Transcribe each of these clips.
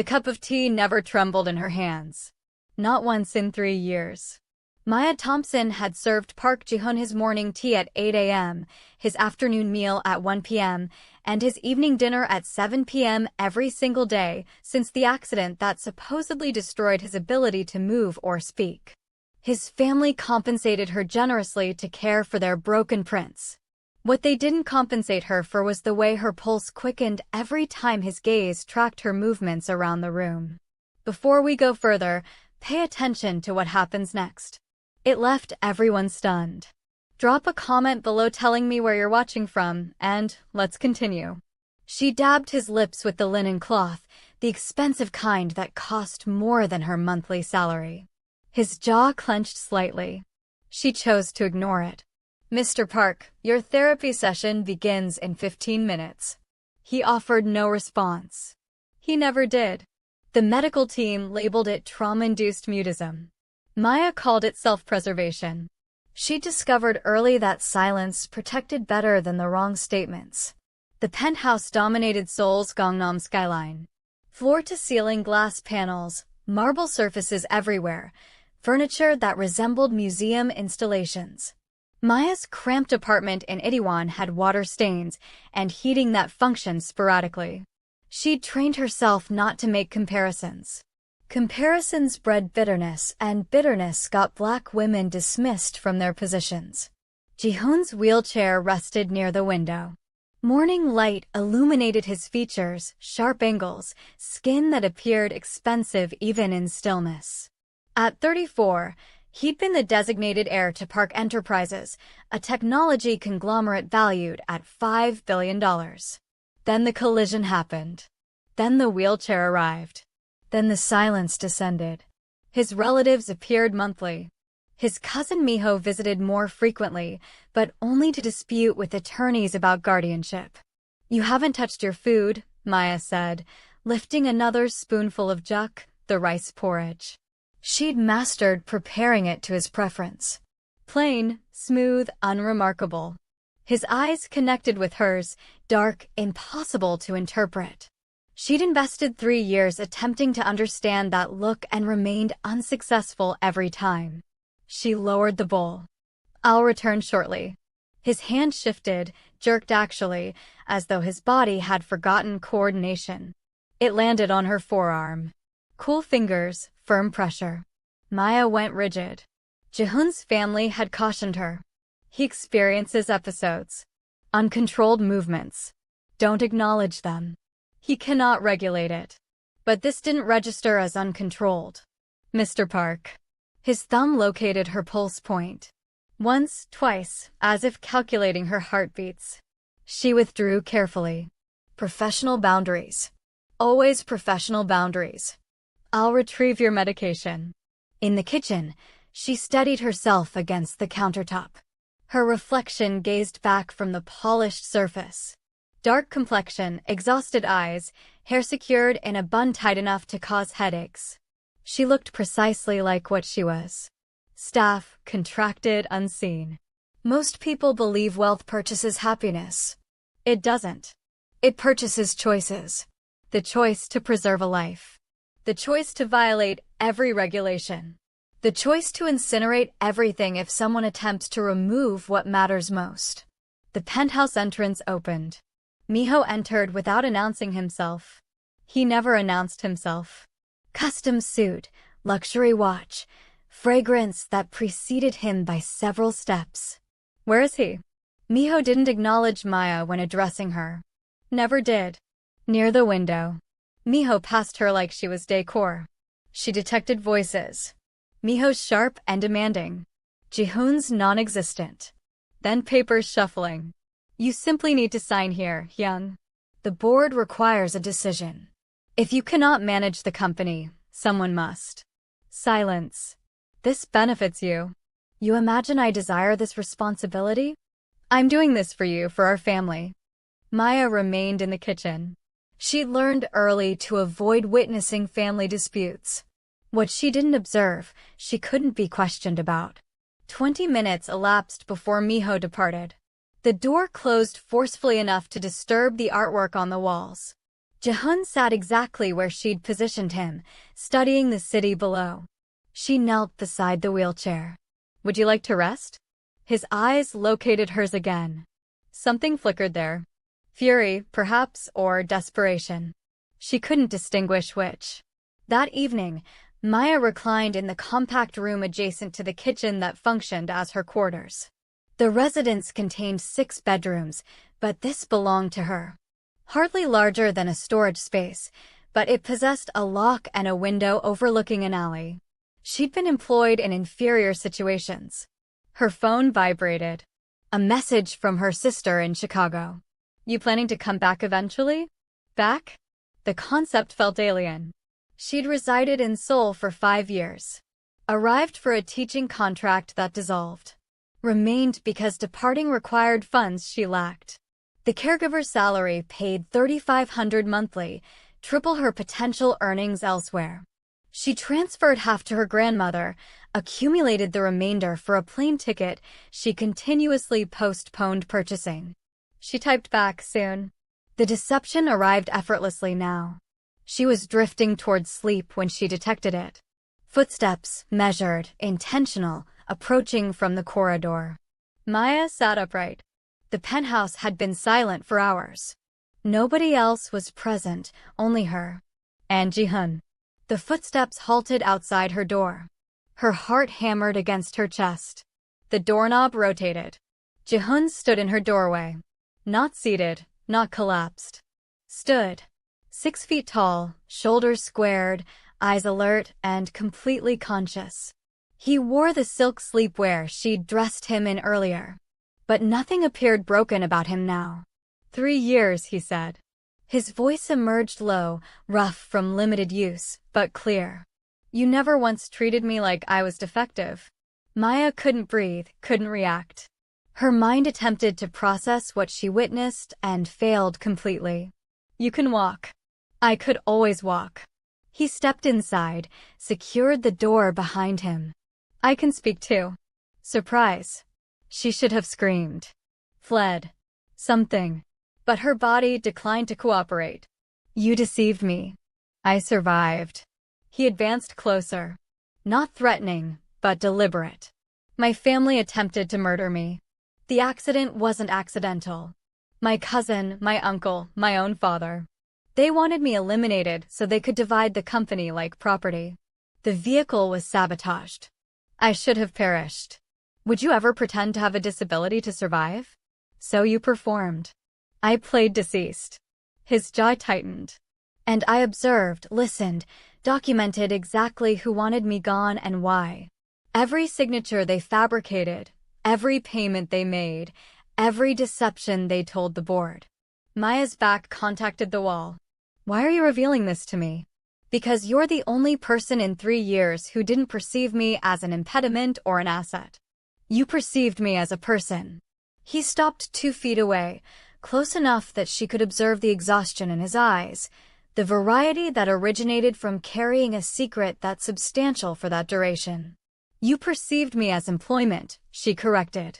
The cup of tea never trembled in her hands. Not once in 3 years. Maya Thompson had served Park Jihoon his morning tea at 8 a.m., his afternoon meal at 1 p.m., and his evening dinner at 7 p.m. every single day since the accident that supposedly destroyed his ability to move or speak. His family compensated her generously to care for their broken prince. What they didn't compensate her for was the way her pulse quickened every time his gaze tracked her movements around the room. Before we go further, pay attention to what happens next. It left everyone stunned. Drop a comment below telling me where you're watching from, and let's continue. She dabbed his lips with the linen cloth, the expensive kind that cost more than her monthly salary. His jaw clenched slightly. She chose to ignore it. "Mr. Park, your therapy session begins in 15 minutes. He offered no response. He never did. The medical team labeled it trauma-induced mutism. Maya called it self-preservation. She discovered early that silence protected better than the wrong statements. The penthouse dominated Seoul's Gangnam skyline. Floor-to-ceiling glass panels, marble surfaces everywhere, furniture that resembled museum installations. Maya's cramped apartment in Itaewon had water stains and heating that functioned sporadically. She'd trained herself not to make comparisons. Comparisons bred bitterness, and bitterness got black women dismissed from their positions. Jihoon's wheelchair rested near the window. Morning light illuminated his features, sharp angles, skin that appeared expensive even in stillness. At 34, he'd been the designated heir to Park Enterprises, a technology conglomerate valued at $5 billion. Then the collision happened. Then the wheelchair arrived. Then the silence descended. His relatives appeared monthly. His cousin Miho visited more frequently, but only to dispute with attorneys about guardianship. "You haven't touched your food," Maya said, lifting another spoonful of juk, the rice porridge. She'd mastered preparing it to his preference. Plain, smooth, unremarkable. His eyes connected with hers, dark, impossible to interpret. She'd invested 3 years attempting to understand that look and remained unsuccessful every time. She lowered the bowl. "I'll return shortly." His hand shifted, jerked actually, as though his body had forgotten coordination. It landed on her forearm. Cool fingers, firm pressure. Maya went rigid. Jihoon's family had cautioned her. He experiences episodes. Uncontrolled movements. Don't acknowledge them. He cannot regulate it. But this didn't register as uncontrolled. "Mr. Park." His thumb located her pulse point. Once, twice, as if calculating her heartbeats. She withdrew carefully. Professional boundaries. Always professional boundaries. "I'll retrieve your medication." In the kitchen, she steadied herself against the countertop. Her reflection gazed back from the polished surface. Dark complexion, exhausted eyes, hair secured in a bun tight enough to cause headaches. She looked precisely like what she was. Staff, contracted, unseen. Most people believe wealth purchases happiness. It doesn't. It purchases choices. The choice to preserve a life. The choice to violate every regulation. The choice to incinerate everything if someone attempts to remove what matters most. The penthouse entrance opened. Miho entered without announcing himself. He never announced himself. Custom suit, luxury watch, fragrance that preceded him by several steps. "Where is he?" Miho didn't acknowledge Maya when addressing her. Never did. Near the window. Miho passed her like she was decor. She detected voices. Miho's sharp and demanding. Jihoon's non-existent. Then papers shuffling. "You simply need to sign here, Hyung. The board requires a decision. If you cannot manage the company, someone must." Silence. "This benefits you. You imagine I desire this responsibility? I'm doing this for you, for our family." Maya remained in the kitchen. She learned early to avoid witnessing family disputes. What she didn't observe, she couldn't be questioned about. 20 minutes elapsed before Miho departed. The door closed forcefully enough to disturb the artwork on the walls. Jihoon sat exactly where she'd positioned him, studying the city below. She knelt beside the wheelchair. "Would you like to rest?" His eyes located hers again. Something flickered there. Fury, perhaps, or desperation. She couldn't distinguish which. That evening, Maya reclined in the compact room adjacent to the kitchen that functioned as her quarters. The residence contained 6 bedrooms, but this belonged to her. Hardly larger than a storage space, but it possessed a lock and a window overlooking an alley. She'd been employed in inferior situations. Her phone vibrated. A message from her sister in Chicago. "You planning to come back eventually?" Back? The concept felt alien. She'd resided in Seoul for 5 years. Arrived for a teaching contract that dissolved. Remained because departing required funds she lacked. The caregiver's salary paid $3,500 monthly, triple her potential earnings elsewhere. She transferred half to her grandmother, accumulated the remainder for a plane ticket she continuously postponed purchasing. She typed back soon. The deception arrived effortlessly now. She was drifting towards sleep when she detected it. Footsteps, measured, intentional, approaching from the corridor. Maya sat upright. The penthouse had been silent for hours. Nobody else was present, only her. And Jihoon. The footsteps halted outside her door. Her heart hammered against her chest. The doorknob rotated. Jihoon stood in her doorway. Not seated, not collapsed. Stood. 6 feet tall, shoulders squared, eyes alert and completely conscious. He wore the silk sleepwear she'd dressed him in earlier. But nothing appeared broken about him now. 3 years, he said. His voice emerged low, rough from limited use, but clear. "You never once treated me like I was defective." Maya couldn't breathe, couldn't react. Her mind attempted to process what she witnessed and failed completely. "You can walk." "I could always walk." He stepped inside, secured the door behind him. "I can speak too." Surprise. She should have screamed. Fled. Something. But her body declined to cooperate. "You deceived me." "I survived." He advanced closer. Not threatening, but deliberate. "My family attempted to murder me. The accident wasn't accidental. My cousin, my uncle, my own father. They wanted me eliminated so they could divide the company like property. The vehicle was sabotaged. I should have perished. Would you ever pretend to have a disability to survive? So you performed. I played deceased." His jaw tightened. "And I observed, listened, documented exactly who wanted me gone and why. Every signature they fabricated, every payment they made, every deception they told the board." Maya's back contacted the wall. "Why are you revealing this to me?" "Because you're the only person in 3 years who didn't perceive me as an impediment or an asset. You perceived me as a person." He stopped 2 feet away, close enough that she could observe the exhaustion in his eyes, the variety that originated from carrying a secret that's substantial for that duration. "You perceived me as employment," she corrected.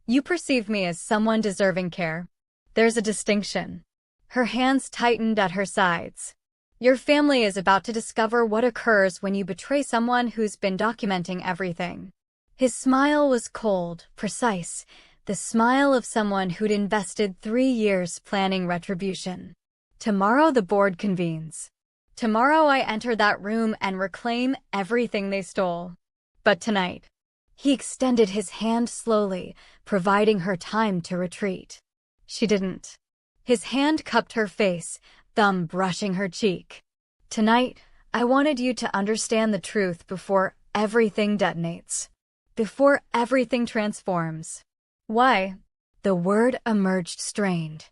"You perceived me as someone deserving care. There's a distinction." Her hands tightened at her sides. "Your family is about to discover what occurs when you betray someone who's been documenting everything." His smile was cold, precise, the smile of someone who'd invested 3 years planning retribution. "Tomorrow the board convenes. Tomorrow I enter that room and reclaim everything they stole. But tonight." He extended his hand slowly, providing her time to retreat. She didn't. His hand cupped her face, thumb brushing her cheek. "Tonight, I wanted you to understand the truth before everything detonates. Before everything transforms." "Why?" The word emerged strained.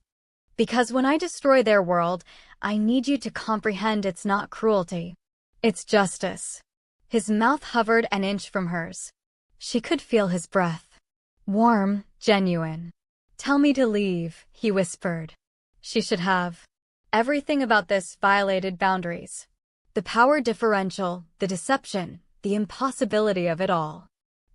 "Because when I destroy their world, I need you to comprehend it's not cruelty. It's justice." His mouth hovered an inch from hers. She could feel his breath. Warm, genuine. "Tell me to leave," he whispered. She should have. Everything about this violated boundaries. The power differential, the deception, the impossibility of it all.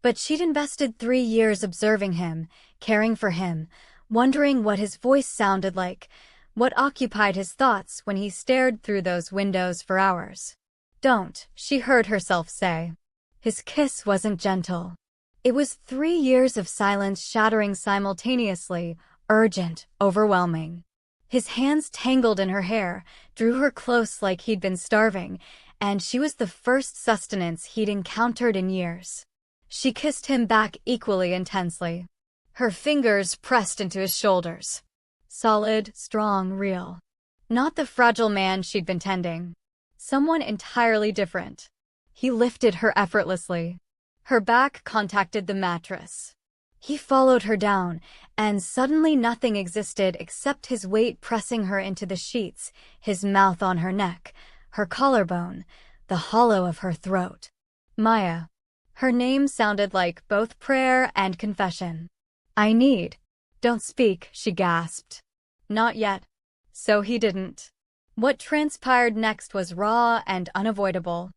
But she'd invested 3 years observing him, caring for him, wondering what his voice sounded like, What occupied his thoughts when he stared through those windows for hours? Don't, she heard herself say. His kiss wasn't gentle. It was 3 years of silence shattering simultaneously, urgent, overwhelming. His hands tangled in her hair, drew her close like he'd been starving, and she was the first sustenance he'd encountered in years. She kissed him back equally intensely. Her fingers pressed into his shoulders. Solid, strong, real. Not the fragile man she'd been tending. Someone entirely different. He lifted her effortlessly. Her back contacted the mattress. He followed her down, and suddenly nothing existed except his weight pressing her into the sheets, his mouth on her neck, her collarbone, the hollow of her throat. Maya. Her name sounded like both prayer and confession. I need. Don't speak, she gasped. Not yet. So he didn't. What transpired next was raw and unavoidable.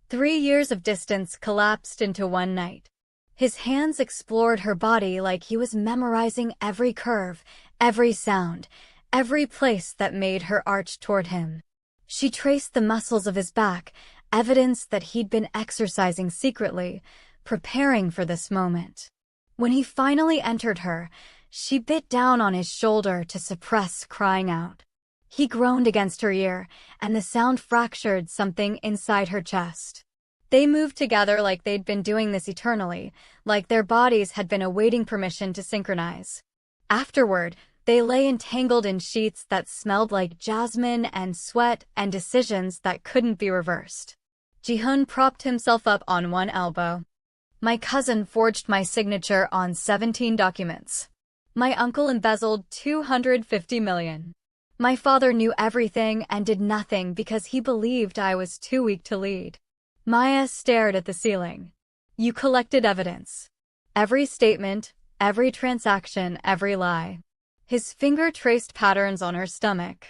3 years of distance collapsed into one night. His hands explored her body like he was memorizing every curve, every sound, every place that made her arch toward him. She traced the muscles of his back, evidence that he'd been exercising secretly, preparing for this moment. When he finally entered her, she bit down on his shoulder to suppress crying out. He groaned against her ear, and the sound fractured something inside her chest. They moved together like they'd been doing this eternally, like their bodies had been awaiting permission to synchronize. Afterward, they lay entangled in sheets that smelled like jasmine and sweat and decisions that couldn't be reversed. Jihoon propped himself up on one elbow. My cousin forged my signature on 17 documents. My uncle embezzled $250 million. My father knew everything and did nothing because he believed I was too weak to lead. Maya stared at the ceiling. You collected evidence. Every statement, every transaction, every lie. His finger traced patterns on her stomach.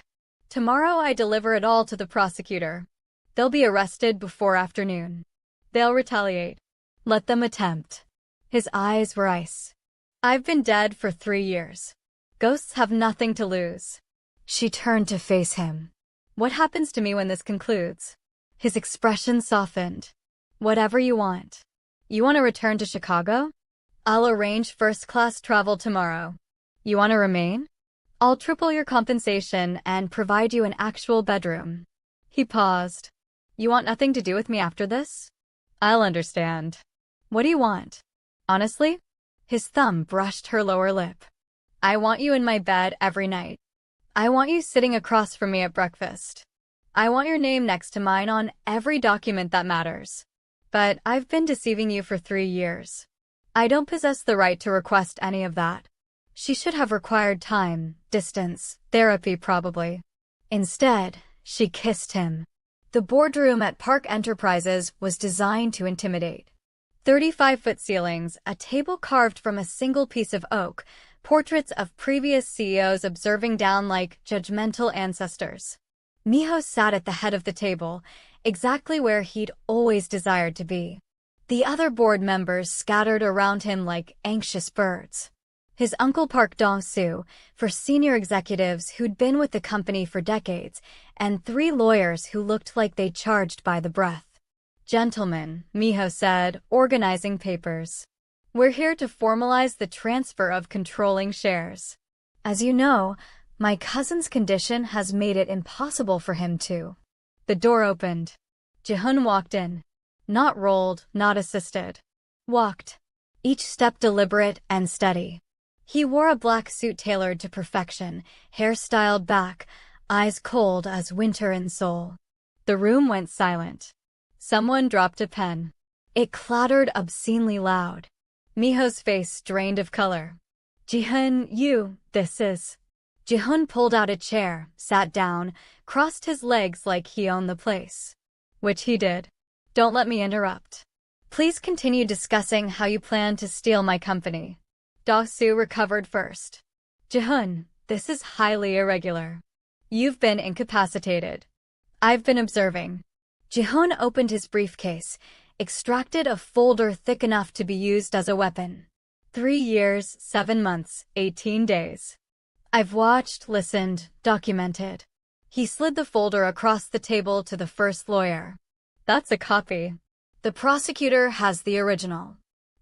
Tomorrow I deliver it all to the prosecutor. They'll be arrested before afternoon. They'll retaliate. Let them attempt. His eyes were ice. I've been dead for 3 years. Ghosts have nothing to lose. She turned to face him. What happens to me when this concludes? His expression softened. Whatever you want. You want to return to Chicago? I'll arrange first-class travel tomorrow. You want to remain? I'll triple your compensation and provide you an actual bedroom. He paused. You want nothing to do with me after this? I'll understand. What do you want? Honestly? His thumb brushed her lower lip. I want you in my bed every night. I want you sitting across from me at breakfast. I want your name next to mine on every document that matters. But I've been deceiving you for 3 years. I don't possess the right to request any of that. She should have required time, distance, therapy probably. Instead, she kissed him. The boardroom at Park Enterprises was designed to intimidate. 35-foot ceilings, a table carved from a single piece of oak, portraits of previous CEOs observing down like judgmental ancestors. Miho sat at the head of the table, exactly where he'd always desired to be. The other board members scattered around him like anxious birds. His uncle Park Dong-soo, for senior executives who'd been with the company for decades, and 3 lawyers who looked like they charged by the breath. Gentlemen, Miho said, organizing papers. We're here to formalize the transfer of controlling shares. As you know, my cousin's condition has made it impossible for him to. The door opened. Jihoon walked in. Not rolled, not assisted. Walked. Each step deliberate and steady. He wore a black suit tailored to perfection, hair styled back, eyes cold as winter in Seoul. The room went silent. Someone dropped a pen. It clattered obscenely loud. Miho's face drained of color. Jihoon, this is... Jihoon pulled out a chair, sat down, crossed his legs like he owned the place. Which he did. Don't let me interrupt. Please continue discussing how you plan to steal my company. Do-soo recovered first. Jihoon, this is highly irregular. You've been incapacitated. I've been observing. Jihoon opened his briefcase, extracted a folder thick enough to be used as a weapon. 3 years, 7 months, 18 days. I've watched, listened, documented. He slid the folder across the table to the first lawyer. That's a copy. The prosecutor has the original.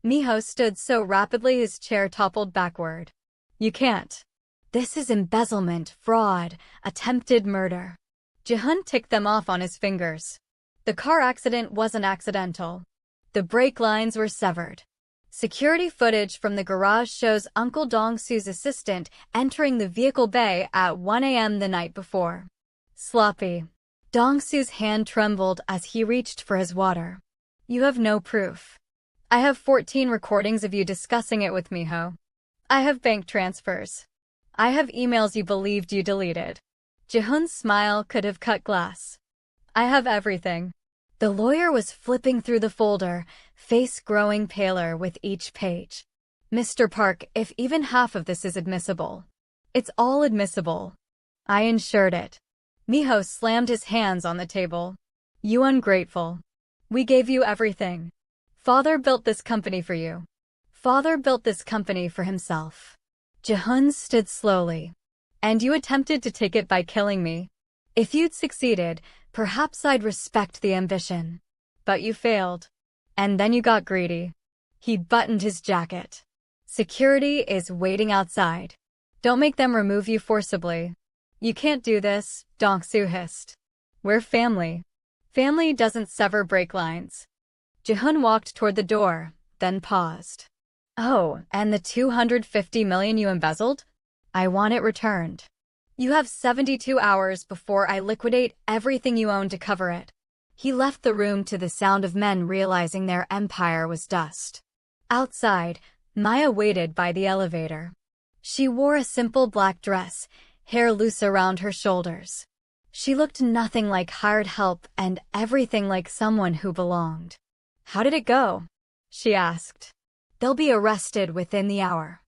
Miho stood so rapidly his chair toppled backward. You can't. This is embezzlement, fraud, attempted murder. Jihoon ticked them off on his fingers. The car accident wasn't accidental. The brake lines were severed. Security footage from the garage shows Uncle Dong-soo's assistant entering the vehicle bay at 1 a.m. the night before. Sloppy. Dong-soo's hand trembled as he reached for his water. You have no proof. I have 14 recordings of you discussing it with Miho. I have bank transfers. I have emails you believed you deleted. Jihoon's smile could have cut glass. I have everything. The lawyer was flipping through the folder, face growing paler with each page. Mr. Park, if even half of this is admissible. It's all admissible. I insured it. Miho slammed his hands on the table. You ungrateful. We gave you everything. Father built this company for you. Father built this company for himself. Jihoon stood slowly. And you attempted to take it by killing me. If you'd succeeded, perhaps I'd respect the ambition. But you failed. And then you got greedy. He buttoned his jacket. Security is waiting outside. Don't make them remove you forcibly. You can't do this, Dong-soo hissed. We're family. Family doesn't sever brake lines. Jihoon walked toward the door, then paused. Oh, and the $250 million you embezzled? I want it returned. You have 72 hours before I liquidate everything you own to cover it. He left the room to the sound of men realizing their empire was dust. Outside, Maya waited by the elevator. She wore a simple black dress, hair loose around her shoulders. She looked nothing like hired help and everything like someone who belonged. How did it go? She asked. They'll be arrested within the hour.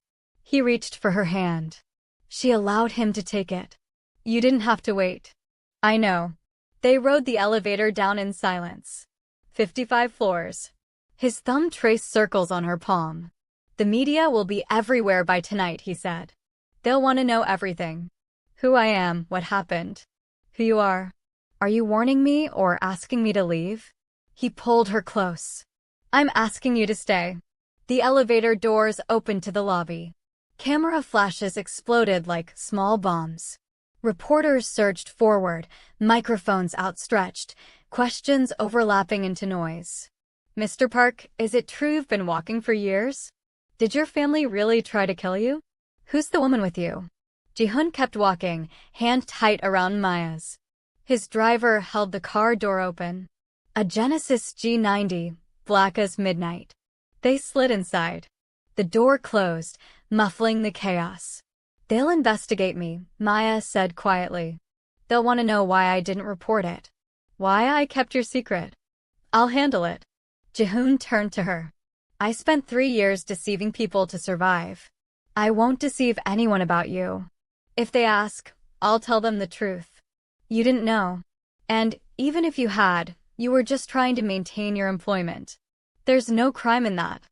He reached for her hand. She allowed him to take it. You didn't have to wait. I know. They rode the elevator down in silence. 55 floors. His thumb traced circles on her palm. The media will be everywhere by tonight, he said. They'll want to know everything. Who I am, what happened. Who you are. Are you warning me or asking me to leave? He pulled her close. I'm asking you to stay. The elevator doors opened to the lobby. Camera flashes exploded like small bombs. Reporters surged forward, microphones outstretched, questions overlapping into noise. Mr. Park, is it true you've been walking for years? Did your family really try to kill you? Who's the woman with you? Jihoon kept walking, hand tight around Maya's. His driver held the car door open. A Genesis G90, black as midnight. They slid inside. The door closed, muffling the chaos. They'll investigate me, Maya said quietly. They'll want to know why I didn't report it. Why I kept your secret. I'll handle it. Jihoon turned to her. I spent 3 years deceiving people to survive. I won't deceive anyone about you. If they ask, I'll tell them the truth. You didn't know. And even if you had, you were just trying to maintain your employment. There's no crime in that.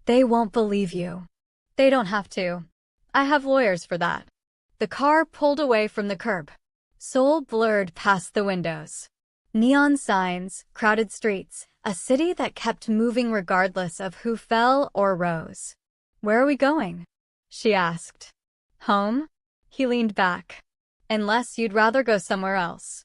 They won't believe you. They don't have to. I have lawyers for that. The car pulled away from the curb. Seoul blurred past the windows. Neon signs, crowded streets, a city that kept moving regardless of who fell or rose. Where are we going? She asked. Home? He leaned back. Unless you'd rather go somewhere else.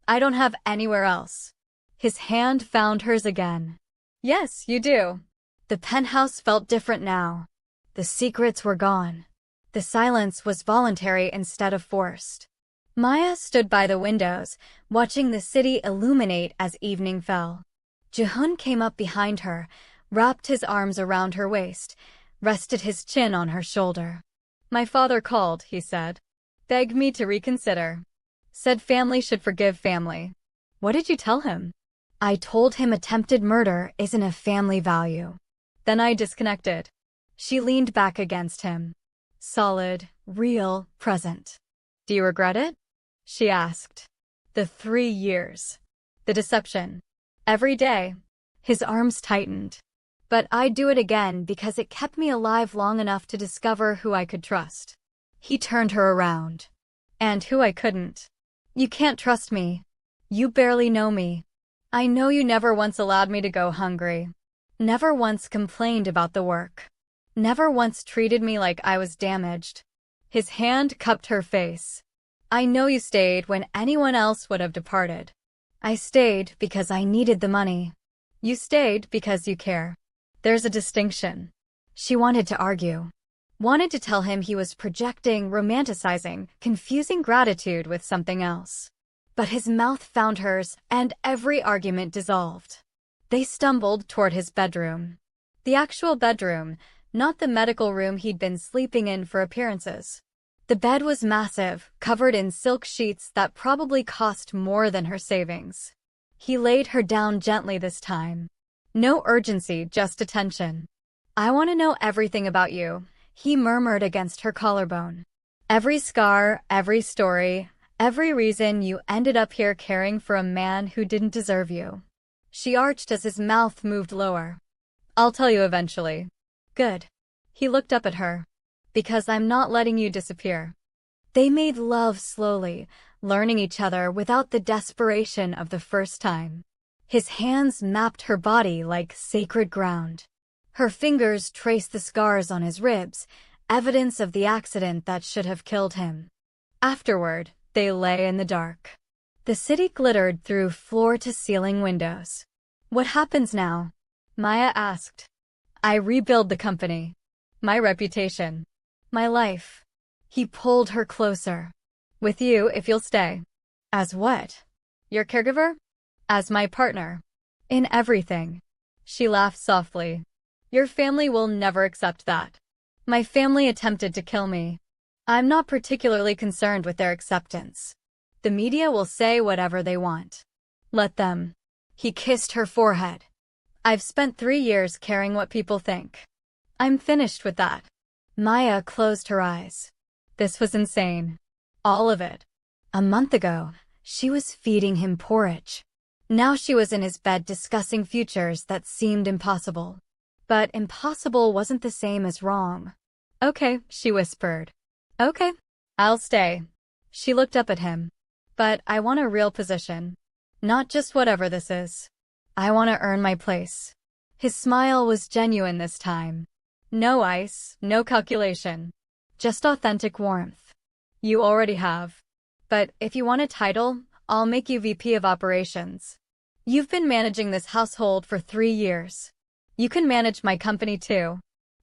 I don't have anywhere else. His hand found hers again. Yes, you do. The penthouse felt different now. The secrets were gone. The silence was voluntary instead of forced. Maya stood by the windows, watching the city illuminate as evening fell. Jihoon came up behind her, wrapped his arms around her waist, rested his chin on her shoulder. My father called, he said. Begged me to reconsider. Said family should forgive family. What did you tell him? I told him attempted murder isn't a family value. Then I disconnected. She leaned back against him. Solid, real, present. Do you regret it? She asked. The 3 years. The deception. Every day. His arms tightened. But I'd do it again because it kept me alive long enough to discover who I could trust. He turned her around. And who I couldn't. You can't trust me. You barely know me. I know you never once allowed me to go hungry. Never once complained about the work. Never once treated me like I was damaged. His hand cupped her face. I know you stayed when anyone else would have departed. I stayed because I needed the money. You stayed because you care. There's a distinction. She wanted to argue. Wanted to tell him he was projecting, romanticizing, confusing gratitude with something else. But his mouth found hers, and every argument dissolved. They stumbled toward his bedroom. The actual bedroom, not the medical room he'd been sleeping in for appearances. The bed was massive, covered in silk sheets that probably cost more than her savings. He laid her down gently this time. No urgency, just attention. I want to know everything about you, he murmured against her collarbone. Every scar, every story, every reason you ended up here caring for a man who didn't deserve you. She arched as his mouth moved lower. I'll tell you eventually. Good. He looked up at her. Because I'm not letting you disappear. They made love slowly, learning each other without the desperation of the first time. His hands mapped her body like sacred ground. Her fingers traced the scars on his ribs, evidence of the accident that should have killed him. Afterward, they lay in the dark. The city glittered through floor-to-ceiling windows. What happens now? Maya asked. I rebuild the company. My reputation. My life. He pulled her closer. With you, if you'll stay. As what? Your caregiver? As my partner. In everything. She laughed softly. Your family will never accept that. My family attempted to kill me. I'm not particularly concerned with their acceptance. The media will say whatever they want. Let them. He kissed her forehead. I've spent 3 years caring what people think. I'm finished with that. Maya closed her eyes. This was insane. All of it. A month ago, she was feeding him porridge. Now she was in his bed discussing futures that seemed impossible. But impossible wasn't the same as wrong. Okay, she whispered. Okay, I'll stay. She looked up at him. But I want a real position. Not just whatever this is. I want to earn my place. His smile was genuine this time. No ice, no calculation. Just authentic warmth. You already have. But if you want a title, I'll make you VP of Operations. You've been managing this household for 3 years. You can manage my company too.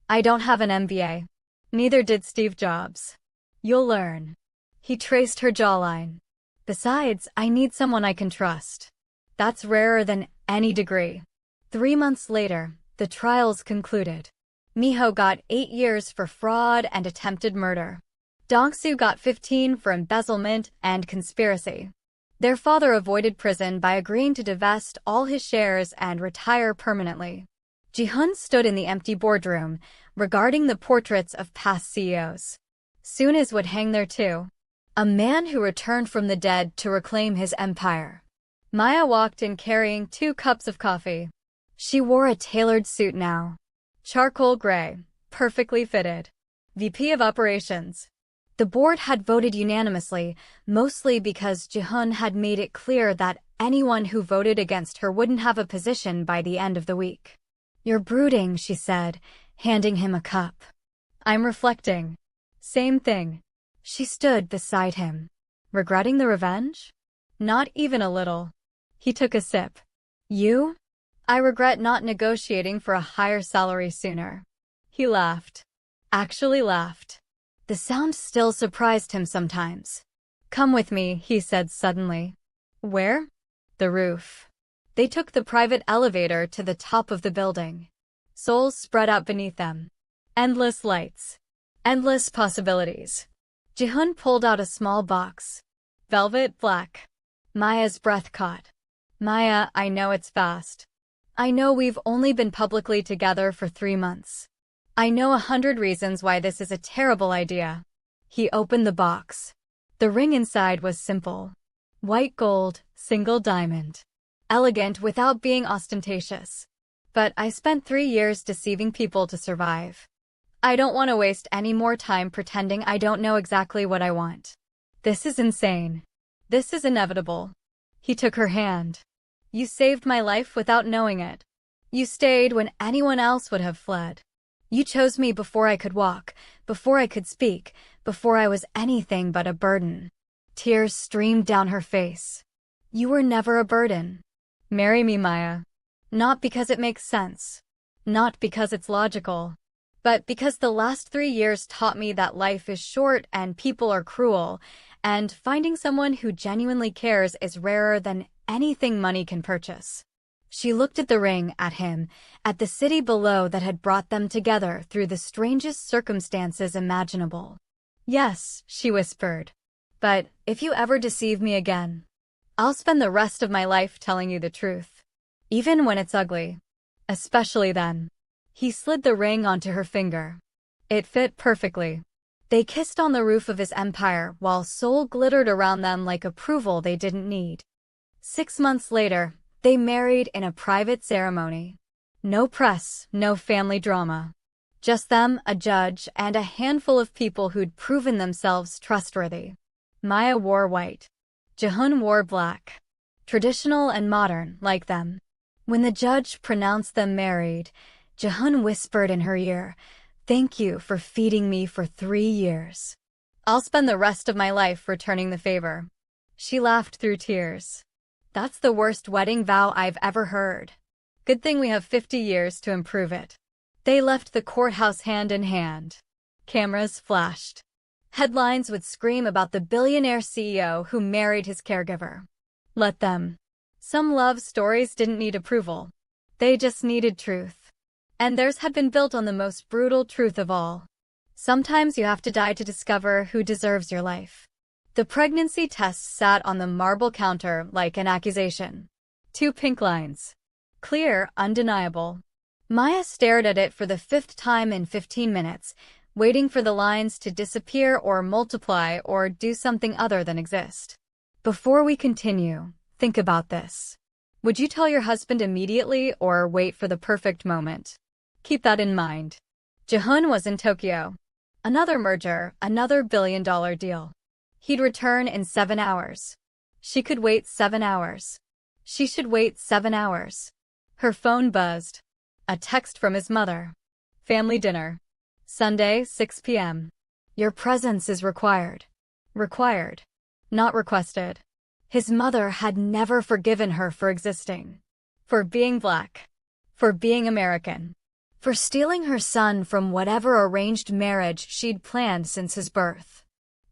I don't have an MBA. Neither did Steve Jobs. You'll learn. He traced her jawline. Besides, I need someone I can trust. That's rarer than any degree. 3 months later, the trials concluded. Miho got 8 years for fraud and attempted murder. Dong-soo got 15 for embezzlement and conspiracy. Their father avoided prison by agreeing to divest all his shares and retire permanently. Jihoon stood in the empty boardroom, regarding the portraits of past CEOs. Soon-is would hang there too. A man who returned from the dead to reclaim his empire. Maya walked in carrying 2 cups of coffee. She wore a tailored suit now. Charcoal gray, perfectly fitted. VP of Operations. The board had voted unanimously, mostly because Jihoon had made it clear that anyone who voted against her wouldn't have a position by the end of the week. You're brooding, she said, handing him a cup. I'm reflecting. Same thing. She stood beside him. Regretting the revenge? Not even a little. He took a sip. You? I regret not negotiating for a higher salary sooner. He laughed. Actually laughed. The sound still surprised him sometimes. Come with me, he said suddenly. Where? The roof. They took the private elevator to the top of the building. Souls spread out beneath them. Endless lights. Endless possibilities. Jihoon pulled out a small box. Velvet black. Maya's breath caught. Maya, I know it's fast. I know we've only been publicly together for 3 months. I know 100 reasons why this is a terrible idea. He opened the box. The ring inside was simple. White gold, single diamond. Elegant without being ostentatious. But I spent 3 years deceiving people to survive. I don't want to waste any more time pretending I don't know exactly what I want. This is insane. This is inevitable. He took her hand. You saved my life without knowing it. You stayed when anyone else would have fled. You chose me before I could walk, before I could speak, before I was anything but a burden. Tears streamed down her face. You were never a burden. Marry me, Maya. Not because it makes sense. Not because it's logical. But because the last 3 years taught me that life is short and people are cruel, and finding someone who genuinely cares is rarer than anything money can purchase. She looked at the ring, at him, at the city below that had brought them together through the strangest circumstances imaginable. Yes, she whispered. But if you ever deceive me again, I'll spend the rest of my life telling you the truth. Even when it's ugly. Especially then. He slid the ring onto her finger. It fit perfectly. They kissed on the roof of his empire while soul glittered around them like approval they didn't need. 6 months later, they married in a private ceremony. No press, no family drama. Just them, a judge, and a handful of people who'd proven themselves trustworthy. Maya wore white. Jihoon wore black. Traditional and modern, like them. When the judge pronounced them married, Jihoon whispered in her ear, "Thank you for feeding me for 3 years. I'll spend the rest of my life returning the favor." She laughed through tears. That's the worst wedding vow I've ever heard. Good thing we have 50 years to improve it. They left the courthouse hand in hand. Cameras flashed. Headlines would scream about the billionaire CEO who married his caregiver. Let them. Some love stories didn't need approval. They just needed truth. And theirs had been built on the most brutal truth of all. Sometimes you have to die to discover who deserves your life. The pregnancy test sat on the marble counter like an accusation. 2 pink lines. Clear, undeniable. Maya stared at it for the 5th time in 15 minutes, waiting for the lines to disappear or multiply or do something other than exist. Before we continue, think about this. Would you tell your husband immediately or wait for the perfect moment? Keep that in mind. Jihoon was in Tokyo. Another merger, another billion-dollar deal. He'd return in 7 hours. She could wait 7 hours. She should wait 7 hours. Her phone buzzed. A text from his mother. Family dinner. Sunday, 6 p.m. Your presence is required. Required. Not requested. His mother had never forgiven her for existing. For being black. For being American. For stealing her son from whatever arranged marriage she'd planned since his birth.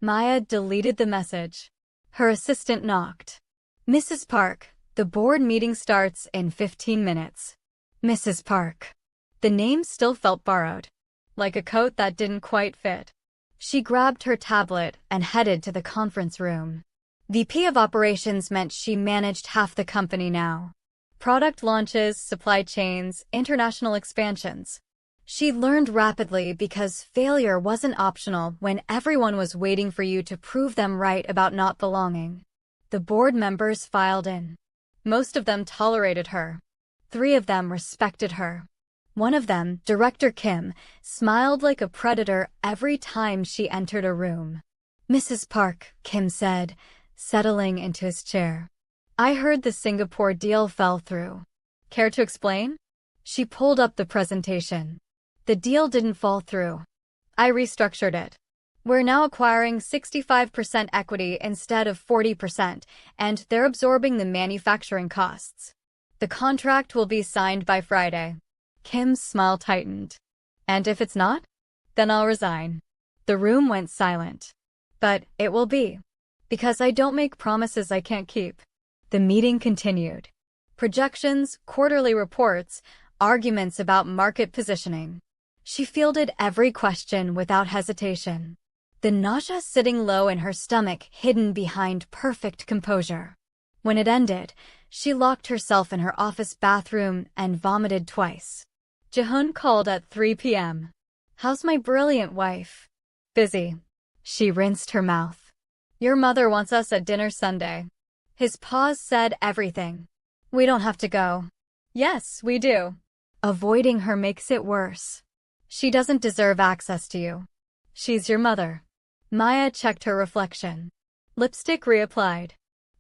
Maya deleted the message. Her assistant knocked. Mrs. Park, the board meeting starts in 15 minutes. Mrs. Park. The name still felt borrowed. Like a coat that didn't quite fit. She grabbed her tablet and headed to the conference room. VP of Operations meant she managed half the company now. Product launches, supply chains, international expansions. She learned rapidly because failure wasn't optional when everyone was waiting for you to prove them right about not belonging. The board members filed in. Most of them tolerated her. 3 of them respected her. One of them, Director Kim, smiled like a predator every time she entered a room. Mrs. Park, Kim said, settling into his chair. I heard the Singapore deal fell through. Care to explain? She pulled up the presentation. The deal didn't fall through. I restructured it. We're now acquiring 65% equity instead of 40%, and they're absorbing the manufacturing costs. The contract will be signed by Friday. Kim's smile tightened. And if it's not? Then I'll resign. The room went silent. But it will be. Because I don't make promises I can't keep. The meeting continued. Projections, quarterly reports, arguments about market positioning. She fielded every question without hesitation. The nausea sitting low in her stomach hidden behind perfect composure. When it ended, she locked herself in her office bathroom and vomited twice. Jihoon called at 3 p.m. How's my brilliant wife? Busy. She rinsed her mouth. Your mother wants us at dinner Sunday. His pause said everything. We don't have to go. Yes, we do. Avoiding her makes it worse. She doesn't deserve access to you. She's your mother. Maya checked her reflection. Lipstick reapplied.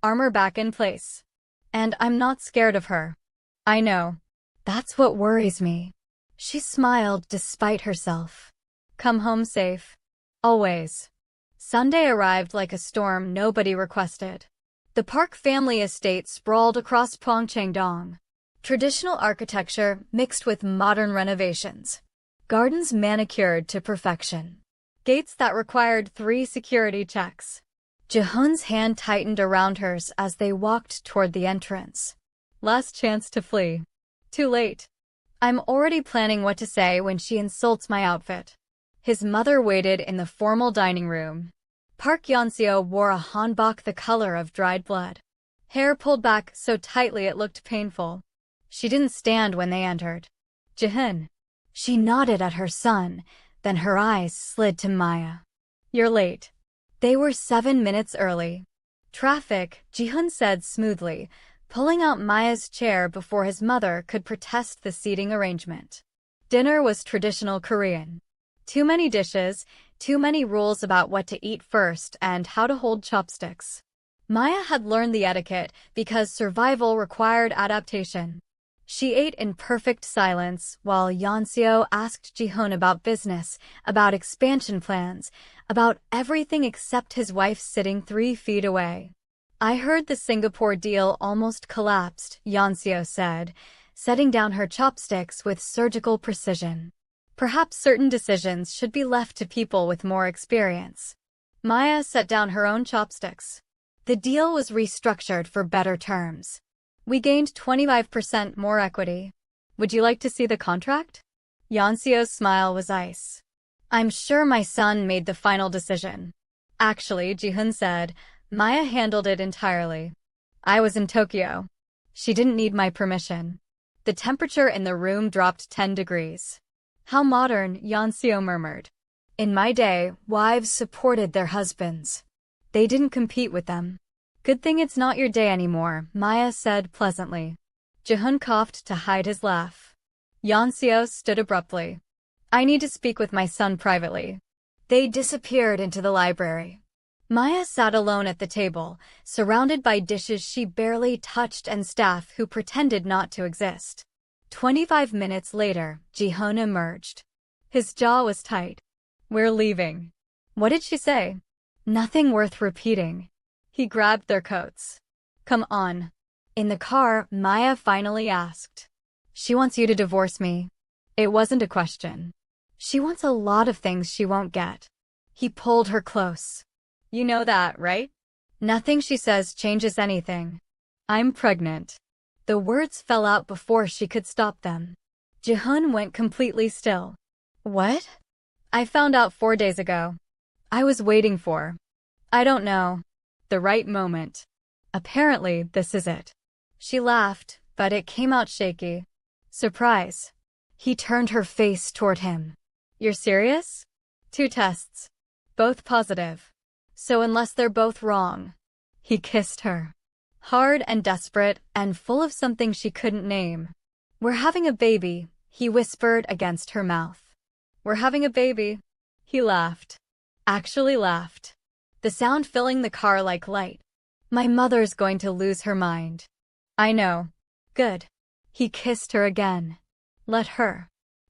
Armor back in place. And I'm not scared of her. I know. That's what worries me. She smiled despite herself. Come home safe. Always. Sunday arrived like a storm nobody requested. The Park family estate sprawled across Pyeongchang-dong. Traditional architecture mixed with modern renovations. Gardens manicured to perfection. Gates that required 3 security checks. Jihoon's hand tightened around hers as they walked toward the entrance. Last chance to flee. Too late. I'm already planning what to say when she insults my outfit. His mother waited in the formal dining room. Park Yeonseo wore a hanbok the color of dried blood. Hair pulled back so tightly it looked painful. She didn't stand when they entered. Jihoon. She nodded at her son, then her eyes slid to Maya. You're late. They were 7 minutes early. Traffic, Jihoon said smoothly, pulling out Maya's chair before his mother could protest the seating arrangement. Dinner was traditional Korean. Too many dishes, too many rules about what to eat first and how to hold chopsticks. Maya had learned the etiquette because survival required adaptation. She ate in perfect silence while Yeonseo asked Jihoon about business, about expansion plans, about everything except his wife sitting 3 feet away. I heard the Singapore deal almost collapsed, Yeonseo said, setting down her chopsticks with surgical precision. Perhaps certain decisions should be left to people with more experience. Maya set down her own chopsticks. The deal was restructured for better terms. We gained 25% more equity. Would you like to see the contract? Yeonseo's smile was ice. I'm sure my son made the final decision. Actually, Jihoon said, Maya handled it entirely. I was in Tokyo. She didn't need my permission. The temperature in the room dropped 10 degrees. How modern, Yeonseo murmured. In my day, wives supported their husbands. They didn't compete with them. Good thing it's not your day anymore, Maya said pleasantly. Jihoon coughed to hide his laugh. Yeonseo stood abruptly. I need to speak with my son privately. They disappeared into the library. Maya sat alone at the table, surrounded by dishes she barely touched and staff who pretended not to exist. 25 minutes later, Jihoon emerged. His jaw was tight. We're leaving. What did she say? Nothing worth repeating. He grabbed their coats. Come on. In the car, Maya finally asked. She wants you to divorce me. It wasn't a question. She wants a lot of things she won't get. He pulled her close. You know that, right? Nothing she says changes anything. I'm pregnant. The words fell out before she could stop them. Jihoon went completely still. What? I found out 4 days ago. I was waiting for. I don't know. The right moment. Apparently, this is it. She laughed, but it came out shaky. Surprise. He turned her face toward him. You're serious? 2 tests. Both positive. So unless they're both wrong. He kissed her. Hard and desperate and full of something she couldn't name. We're having a baby, he whispered against her mouth. We're having a baby. He laughed. Actually laughed. The sound filling the car like light. My mother's going to lose her mind. I know. Good. He kissed her again. Let her.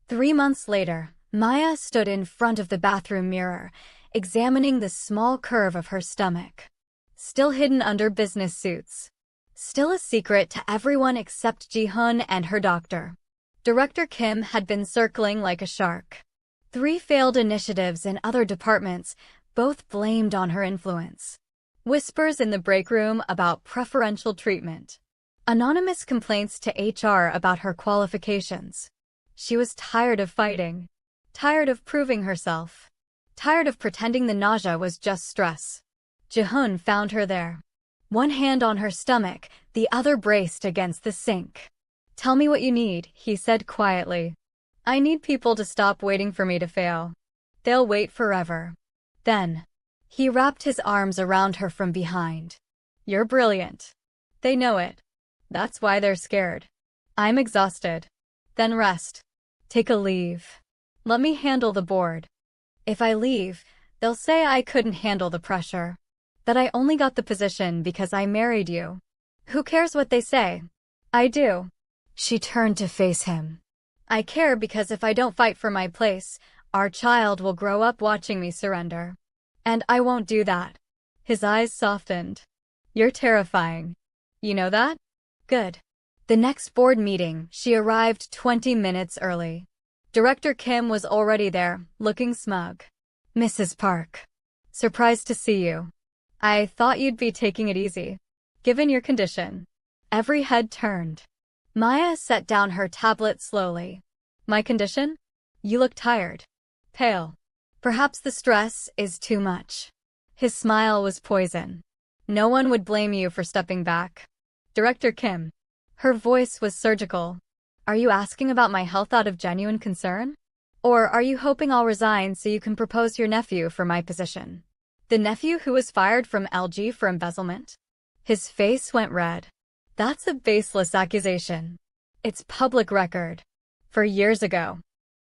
3 months later, Maya stood in front of the bathroom mirror, examining the small curve of her stomach. Still hidden under business suits. Still a secret to everyone except Jihoon and her doctor. Director Kim had been circling like a shark. 3 failed initiatives in other departments, both blamed on her influence. Whispers in the break room about preferential treatment. Anonymous complaints to HR about her qualifications. She was tired of fighting. Tired of proving herself. Tired of pretending the nausea was just stress. Jihoon found her there. One hand on her stomach, the other braced against the sink. Tell me what you need, he said quietly. I need people to stop waiting for me to fail. They'll wait forever. Then, he wrapped his arms around her from behind. You're brilliant. They know it. That's why they're scared. I'm exhausted. Then rest. Take a leave. Let me handle the board. If I leave, they'll say I couldn't handle the pressure. That I only got the position because I married you. Who cares what they say? I do. She turned to face him. I care because if I don't fight for my place, our child will grow up watching me surrender. And I won't do that. His eyes softened. You're terrifying. You know that? Good. The next board meeting, she arrived 20 minutes early. Director Kim was already there, looking smug. Mrs. Park. Surprised to see you. I thought you'd be taking it easy. Given your condition. Every head turned. Maya set down her tablet slowly. My condition? You look tired. Pale. Perhaps the stress is too much. His smile was poison. No one would blame you for stepping back. Director Kim. Her voice was surgical. Are you asking about my health out of genuine concern? Or are you hoping I'll resign so you can propose your nephew for my position? The nephew who was fired from LG for embezzlement? His face went red. That's a baseless accusation. It's public record. For years ago.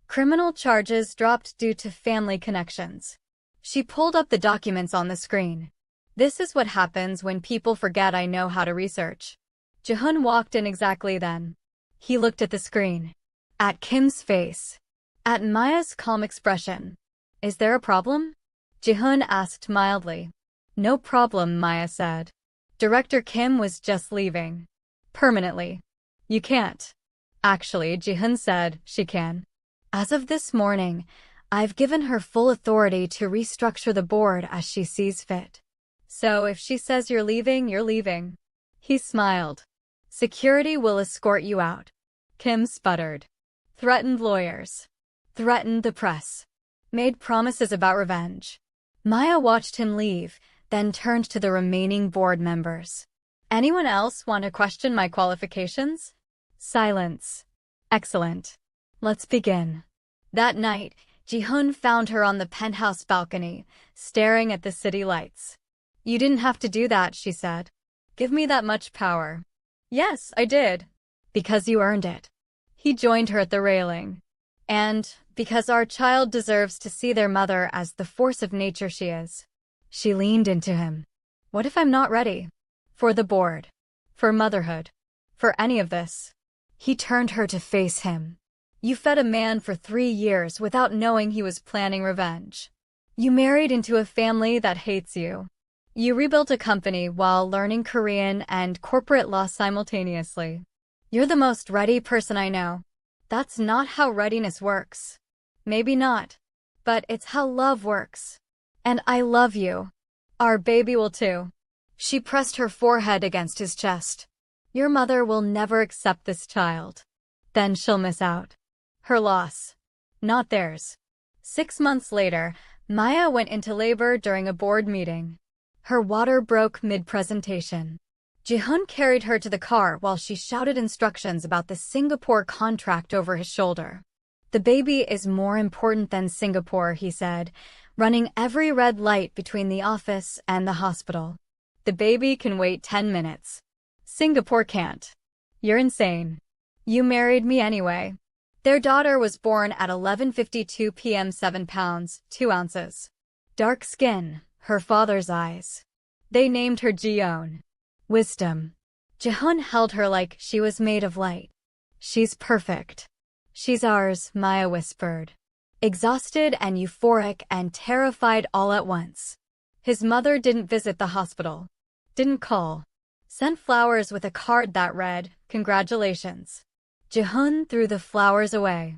Criminal charges dropped due to family connections. She pulled up the documents on the screen. This is what happens when people forget I know how to research. Jihoon walked in exactly then. He looked at the screen. At Kim's face. At Maya's calm expression. Is there a problem? Jihoon asked mildly. No problem, Maya said. Director Kim was just leaving. Permanently. You can't. Actually, Jihoon said, she can. As of this morning, I've given her full authority to restructure the board as she sees fit. So if she says you're leaving, you're leaving. He smiled. Security will escort you out. Kim sputtered. Threatened lawyers. Threatened the press. Made promises about revenge. Maya watched him leave, then turned to the remaining board members. Anyone else want to question my qualifications? Silence. Excellent. Let's begin. That night, Jihoon found her on the penthouse balcony, staring at the city lights. You didn't have to do that, she said. Give me that much power. Yes, I did. Because you earned it. He joined her at the railing. And because our child deserves to see their mother as the force of nature she is. She leaned into him. What if I'm not ready? For the board. For motherhood. For any of this. He turned her to face him. You fed a man for 3 years without knowing he was planning revenge. You married into a family that hates you. You rebuilt a company while learning Korean and corporate law simultaneously. You're the most ready person I know. That's not how readiness works. Maybe not. But it's how love works. And I love you. Our baby will too. She pressed her forehead against his chest. Your mother will never accept this child. Then she'll miss out. Her loss. Not theirs. 6 months later, Maya went into labor during a board meeting. Her water broke mid-presentation. Jihoon carried her to the car while she shouted instructions about the Singapore contract over his shoulder. The baby is more important than Singapore, he said, running every red light between the office and the hospital. The baby can wait 10 minutes. Singapore can't. You're insane. You married me anyway. Their daughter was born at 11:52 p.m. 7 pounds, 2 ounces. Dark skin, her father's eyes. They named her Jihoon. Wisdom. Jihoon held her like she was made of light. She's perfect. She's ours, Maya whispered. Exhausted and euphoric and terrified all at once. His mother didn't visit the hospital. Didn't call. Sent flowers with a card that read, "Congratulations." Jihoon threw the flowers away.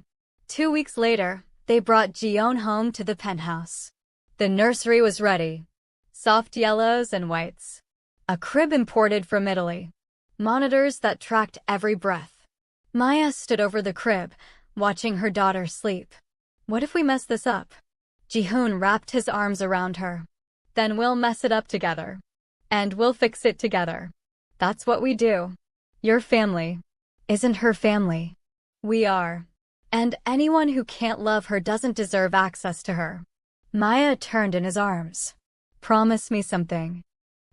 2 weeks later, they brought Jihoon home to the penthouse. The nursery was ready. Soft yellows and whites. A crib imported from Italy. Monitors that tracked every breath. Maya stood over the crib, watching her daughter sleep. What if we mess this up? Jihoon wrapped his arms around her. Then we'll mess it up together. And we'll fix it together. That's what we do. Your family isn't her family. We are. And anyone who can't love her doesn't deserve access to her. Maya turned in his arms. Promise me something.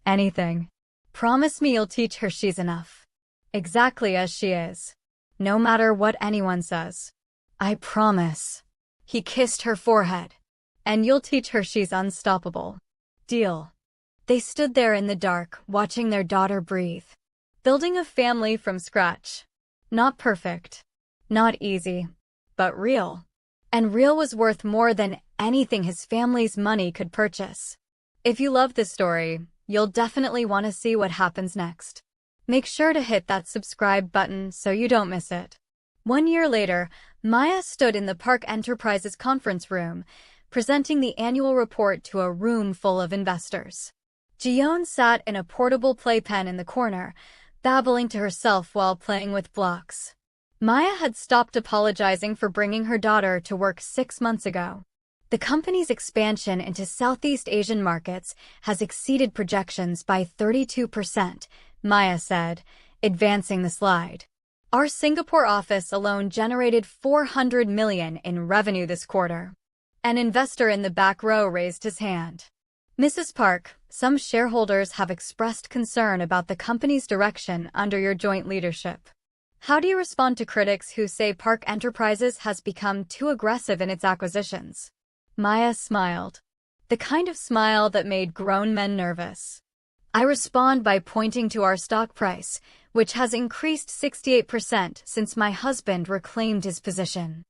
Anything. Promise me you'll teach her she's enough. Exactly as she is. No matter what anyone says. I promise. He kissed her forehead. And you'll teach her she's unstoppable. Deal. They stood there in the dark, watching their daughter breathe. Building a family from scratch. Not perfect. Not easy. But real. And real was worth more than anything his family's money could purchase. If you love this story, you'll definitely want to see what happens next. Make sure to hit that subscribe button so you don't miss it. 1 year later, Maya stood in the Park Enterprises conference room, presenting the annual report to a room full of investors. Jihoon sat in a portable playpen in the corner, babbling to herself while playing with blocks. Maya had stopped apologizing for bringing her daughter to work 6 months ago. The company's expansion into Southeast Asian markets has exceeded projections by 32%, Maya said, advancing the slide. Our Singapore office alone generated $400 million in revenue this quarter. An investor in the back row raised his hand. Mrs. Park, some shareholders have expressed concern about the company's direction under your joint leadership. How do you respond to critics who say Park Enterprises has become too aggressive in its acquisitions? Maya smiled. The kind of smile that made grown men nervous. I respond by pointing to our stock price, which has increased 68% since my husband reclaimed his position.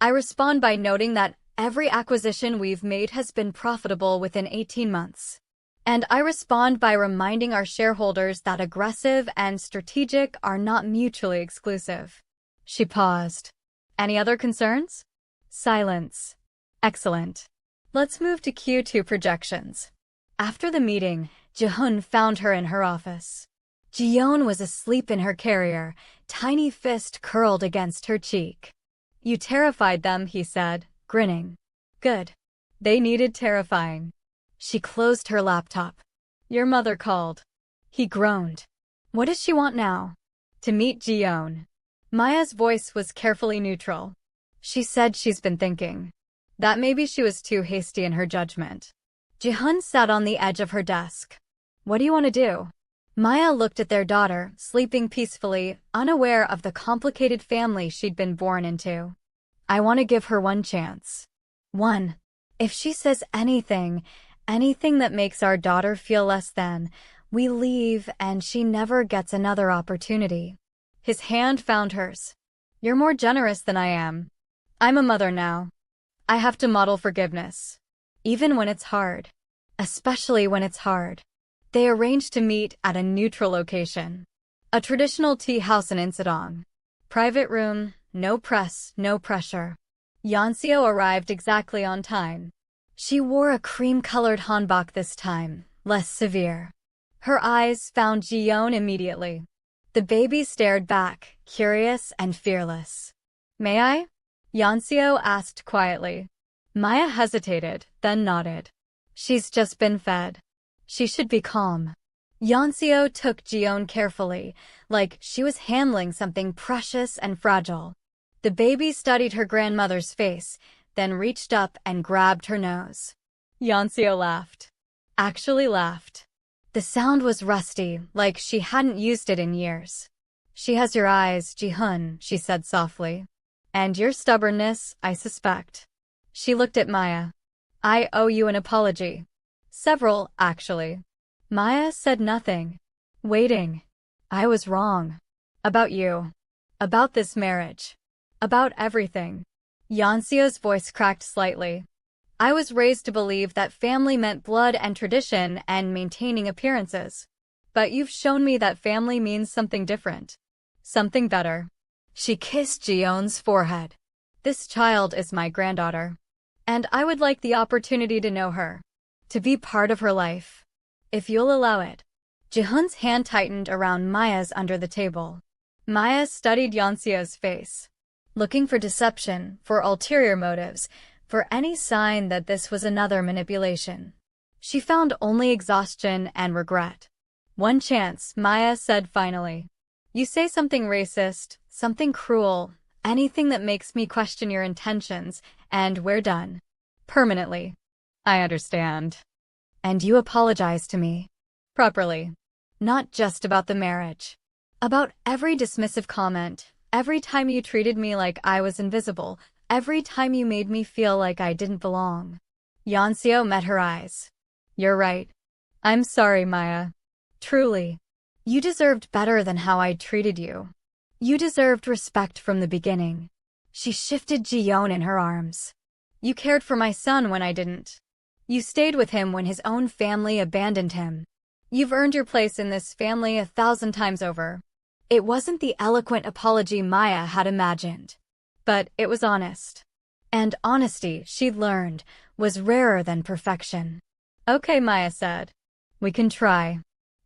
I respond by noting that every acquisition we've made has been profitable within 18 months. And I respond by reminding our shareholders that aggressive and strategic are not mutually exclusive. She paused. Any other concerns? Silence. Excellent. Let's move to Q2 projections. After the meeting, Jihoon found her in her office. Jihoon was asleep in her carrier, tiny fist curled against her cheek. You terrified them, he said, grinning. Good. They needed terrifying. She closed her laptop. Your mother called. He groaned. What does she want now? To meet Jihoon. Maya's voice was carefully neutral. She said she's been thinking. That maybe she was too hasty in her judgment. Jihoon sat on the edge of her desk. What do you want to do? Maya looked at their daughter, sleeping peacefully, unaware of the complicated family she'd been born into. I want to give her one chance. One. If she says anything that makes our daughter feel less than, we leave and she never gets another opportunity. His hand found hers. You're more generous than I am. I'm a mother now. I have to model forgiveness. Even when it's hard. Especially when it's hard. They arranged to meet at a neutral location. A traditional tea house in Insadong. Private room, no press, no pressure. Yeonseo arrived exactly on time. She wore a cream-colored hanbok this time, less severe. Her eyes found Jihoon immediately. The baby stared back, curious and fearless. May I? Yeonseo asked quietly. Maya hesitated, then nodded. She's just been fed. She should be calm. Yeonseo took Jihoon carefully, like she was handling something precious and fragile. The baby studied her grandmother's face, then reached up and grabbed her nose. Yeonseo laughed. Actually laughed. The sound was rusty, like she hadn't used it in years. She has your eyes, Jihoon, she said softly. And your stubbornness, I suspect. She looked at Maya. I owe you an apology. Several, actually. Maya said nothing. Waiting. I was wrong. About you. About this marriage. About everything. Yeonseo's voice cracked slightly. I was raised to believe that family meant blood and tradition and maintaining appearances. But you've shown me that family means something different. Something better. She kissed Jihoon's forehead. This child is my granddaughter. And I would like the opportunity to know her. To be part of her life. If you'll allow it. Jihoon's hand tightened around Maya's under the table. Maya studied Yeonseo's face. Looking for deception, for ulterior motives, for any sign that this was another manipulation. She found only exhaustion and regret. One chance, Maya said finally. You say something racist, something cruel, anything that makes me question your intentions, and we're done. Permanently. I understand. And you apologize to me. Properly. Not just about the marriage. About every dismissive comment, every time you treated me like I was invisible, Every time you made me feel like I didn't belong. Yeonseo met her eyes. You're right. I'm sorry, Maya. Truly. You deserved better than how I treated you. You deserved respect from the beginning. She shifted Jihoon in her arms. You cared for my son when I didn't. You stayed with him when his own family abandoned him. You've earned your place in this family 1,000 times over. It wasn't the eloquent apology Maya had imagined. But it was honest. And honesty, she'd learned, was rarer than perfection. Okay, Maya said. We can try.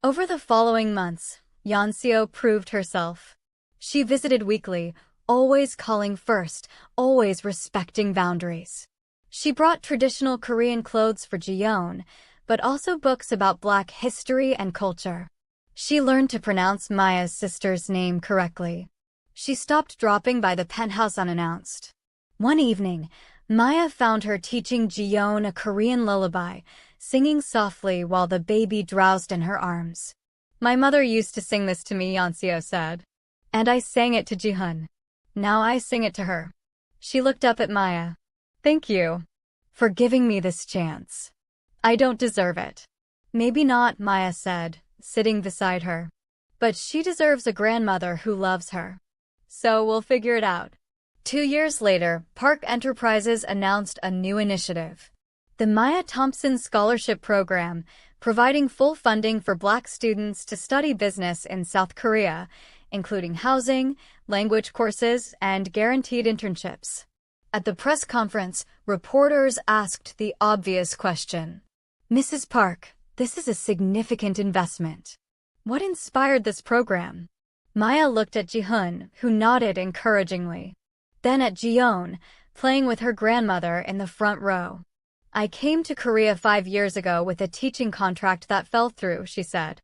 Over the following months, Yeonseo proved herself. She visited weekly, always calling first, always respecting boundaries. She brought traditional Korean clothes for Jihoon, but also books about Black history and culture. She learned to pronounce Maya's sister's name correctly. She stopped dropping by the penthouse unannounced. One evening, Maya found her teaching Jihoon a Korean lullaby, singing softly while the baby drowsed in her arms. My mother used to sing this to me, Yeonseo said. And I sang it to Jihoon. Now I sing it to her. She looked up at Maya. Thank you for giving me this chance. I don't deserve it. Maybe not, Maya said, sitting beside her. But she deserves a grandmother who loves her. So we'll figure it out. 2 years later, Park Enterprises announced a new initiative. The Maya Thompson Scholarship Program, providing full funding for Black students to study business in South Korea, including housing, language courses, and guaranteed internships. At the press conference, reporters asked the obvious question. Mrs. Park, this is a significant investment. What inspired this program? Maya looked at Jihoon, who nodded encouragingly. Then at Jihoon, playing with her grandmother in the front row. I came to Korea 5 years ago with a teaching contract that fell through, she said.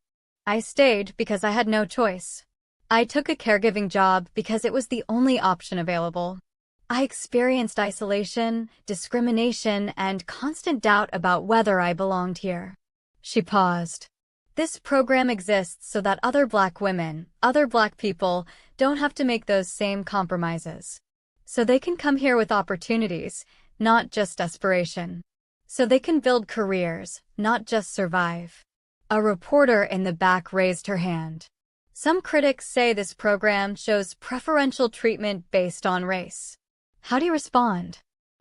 I stayed because I had no choice. I took a caregiving job because it was the only option available. I experienced isolation, discrimination, and constant doubt about whether I belonged here. She paused. This program exists so that other Black women, other Black people, don't have to make those same compromises. So they can come here with opportunities, not just desperation. So they can build careers, not just survive. A reporter in the back raised her hand. Some critics say this program shows preferential treatment based on race. How do you respond?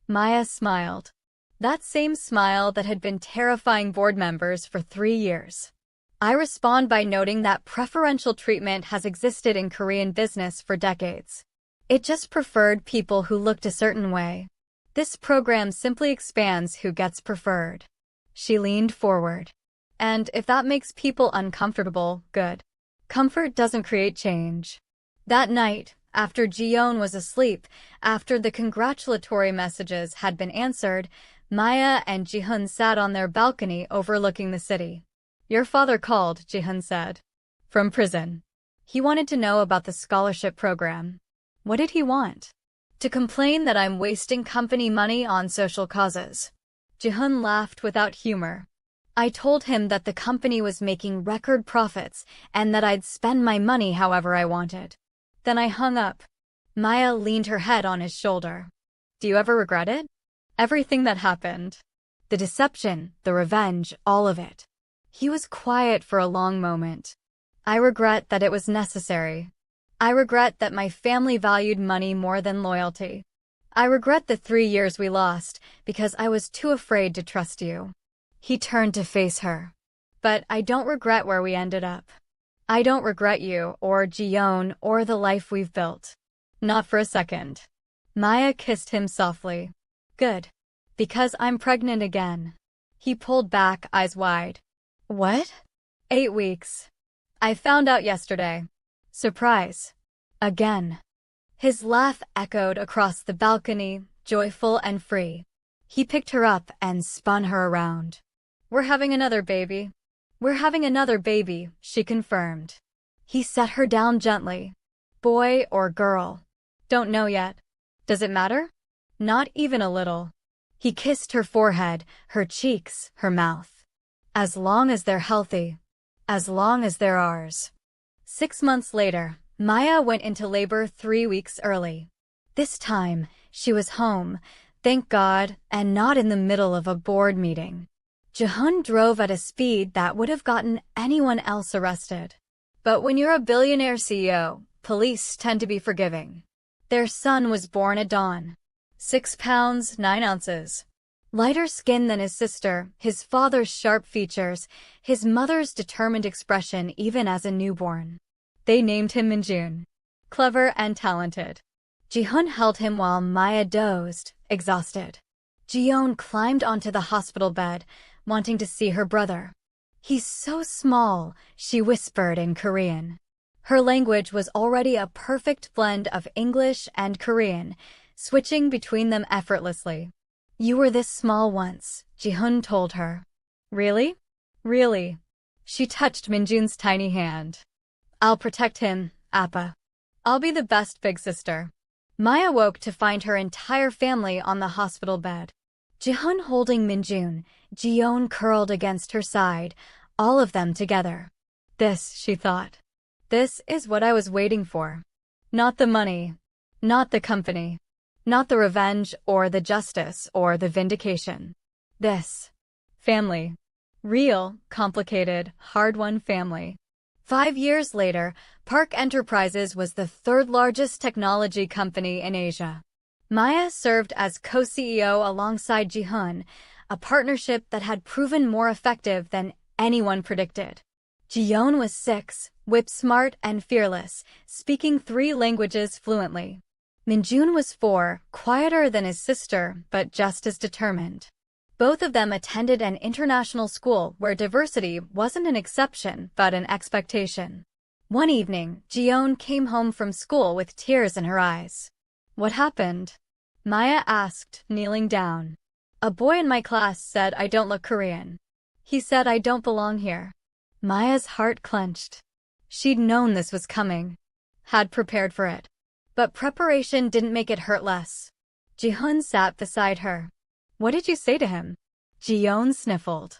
Maya smiled. That same smile that had been terrifying board members for 3 years. I respond by noting that preferential treatment has existed in Korean business for decades. It just preferred people who looked a certain way. This program simply expands who gets preferred. She leaned forward. And if that makes people uncomfortable, good. Comfort doesn't create change. That night, after Jihoon was asleep, after the congratulatory messages had been answered, Maya and Jihoon sat on their balcony overlooking the city. Your father called, Jihoon said. From prison. He wanted to know about the scholarship program. What did he want? To complain that I'm wasting company money on social causes. Jihoon laughed without humor. I told him that the company was making record profits and that I'd spend my money however I wanted. Then I hung up. Maya leaned her head on his shoulder. Do you ever regret it? Everything that happened. The deception, the revenge, all of it. He was quiet for a long moment. I regret that it was necessary. I regret that my family valued money more than loyalty. I regret the 3 years we lost because I was too afraid to trust you. He turned to face her. But I don't regret where we ended up. I don't regret you, or Jihoon, or the life we've built. Not for a second. Maya kissed him softly. Good. Because I'm pregnant again. He pulled back, eyes wide. What? 8 weeks. I found out yesterday. Surprise. Again. His laugh echoed across the balcony, joyful and free. He picked her up and spun her around. We're having another baby. We're having another baby, she confirmed. He set her down gently. Boy or girl? Don't know yet. Does it matter? Not even a little. He kissed her forehead, her cheeks, her mouth. As long as they're healthy. As long as they're ours. 6 months later, Maya went into labor 3 weeks early. This time, She was home, thank God, and not in the middle of a board meeting. Jihoon drove at a speed that would have gotten anyone else arrested. But when you're a billionaire CEO, police tend to be forgiving. Their son was born at dawn. 6 pounds, 9 ounces. Lighter skin than his sister, his father's sharp features, his mother's determined expression even as a newborn. They named him Minjun. Clever and talented. Jihoon held him while Maya dozed, exhausted. Jihoon climbed onto the hospital bed, wanting to see her brother. "He's so small," she whispered in Korean. Her language was already a perfect blend of English and Korean, switching between them effortlessly. "You were this small once," Jihoon told her. "Really? Really?" She touched Minjun's tiny hand. "I'll protect him, Appa. I'll be the best big sister." Maya woke to find her entire family on the hospital bed. Jihoon holding Minjun, Jihoon curled against her side, all of them together. This, she thought. This is what I was waiting for. Not the money. Not the company. Not the revenge or the justice or the vindication. This. Family. Real, complicated, hard-won family. 5 years later, Park Enterprises was the third largest technology company in Asia. Maya served as co-CEO alongside Jihoon, a partnership that had proven more effective than anyone predicted. Jihoon was 6, whip-smart and fearless, speaking 3 languages fluently. Minjun was 4, quieter than his sister, but just as determined. Both of them attended an international school where diversity wasn't an exception, but an expectation. One evening, Jihoon came home from school with tears in her eyes. "What happened?" Maya asked, kneeling down. "A boy in my class said I don't look Korean. He said I don't belong here." Maya's heart clenched. She'd known this was coming. Had prepared for it. But preparation didn't make it hurt less. Jihoon sat beside her. "What did you say to him?" Jihoon sniffled.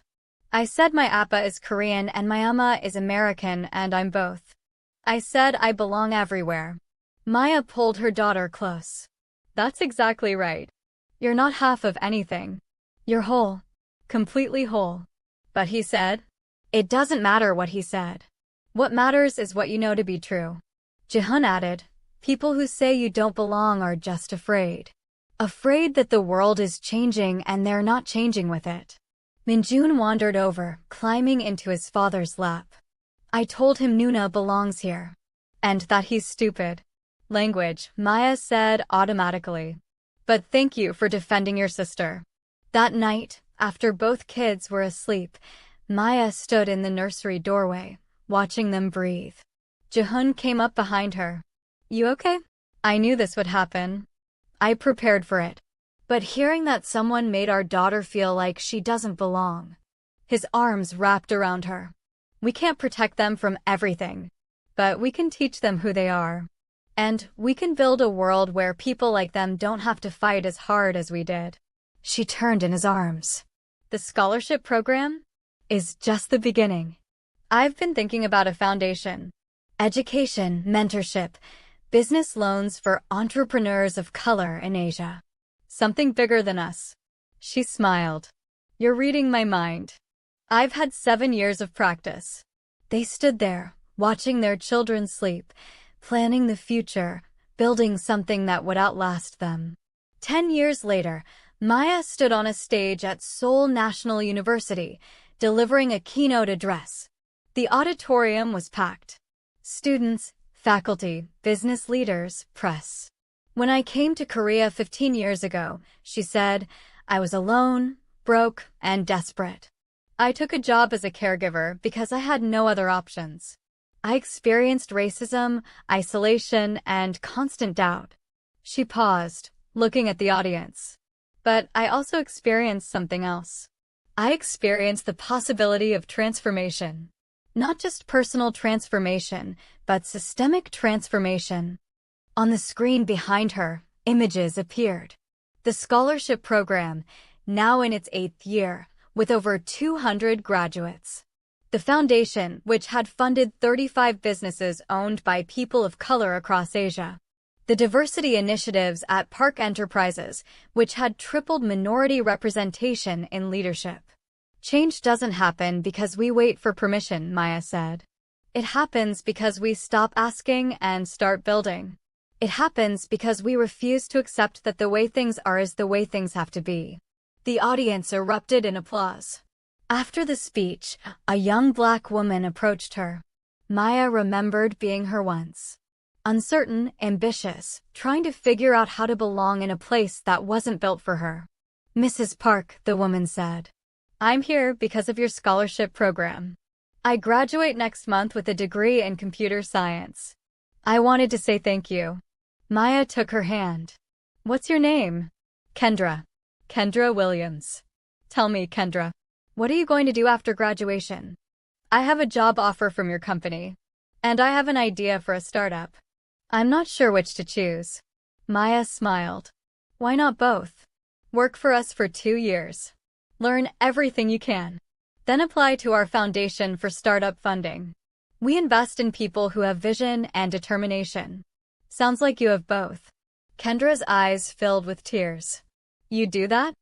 "I said my appa is Korean and my amma is American and I'm both. I said I belong everywhere." Maya pulled her daughter close. "That's exactly right. You're not half of anything. You're whole. Completely whole." "But he said?" "It doesn't matter what he said. What matters is what you know to be true." Jihoon added, "People who say you don't belong are just afraid. Afraid that the world is changing and they're not changing with it." Minjun wandered over, climbing into his father's lap. "I told him Nuna belongs here. And that he's stupid." Language, Maya said automatically. "But thank you for defending your sister." That night, after both kids were asleep, Maya stood in the nursery doorway, watching them breathe. Jihoon came up behind her. "You okay?" "I knew this would happen. I prepared for it. But hearing that someone made our daughter feel like she doesn't belong." His arms wrapped around her. "We can't protect them from everything. But we can teach them who they are. And we can build a world where people like them don't have to fight as hard as we did." She turned in his arms. "The scholarship program is just the beginning. I've been thinking about a foundation. Education, mentorship, business loans for entrepreneurs of color in Asia. Something bigger than us." She smiled. "You're reading my mind. I've had 7 years of practice." They stood there, watching their children sleep, planning the future, building something that would outlast them. 10 years later, Maya stood on a stage at Seoul National University, delivering a keynote address. The auditorium was packed. Students, faculty, business leaders, press. "When I came to Korea 15 years ago," she said, "I was alone, broke, and desperate. I took a job as a caregiver because I had no other options. I experienced racism, isolation, and constant doubt." She paused, looking at the audience. "But I also experienced something else. I experienced the possibility of transformation. Not just personal transformation, but systemic transformation." On the screen behind her, images appeared. The scholarship program, now in its 8th year, with over 200 graduates. The foundation, which had funded 35 businesses owned by people of color across Asia. The diversity initiatives at Park Enterprises, which had tripled minority representation in leadership. Change doesn't happen because we wait for permission, Maya said. It happens because we stop asking and start building. It happens because we refuse to accept that the way things are is the way things have to be. The audience erupted in applause. After the speech, a young black woman approached her. Maya remembered being her once. Uncertain, ambitious, trying to figure out how to belong in a place that wasn't built for her. "Mrs. Park," the woman said, "I'm here because of your scholarship program. I graduate next month with a degree in computer science. I wanted to say thank you." Maya took her hand. "What's your name?" "Kendra. Kendra Williams." "Tell me, Kendra, what are you going to do after graduation?" "I have a job offer from your company, and I have an idea for a startup. I'm not sure which to choose." Maya smiled. "Why not both? Work for us for 2 years. Learn everything you can. Then apply to our foundation for startup funding. We invest in people who have vision and determination. Sounds like you have both." Kendra's eyes filled with tears. "You do that?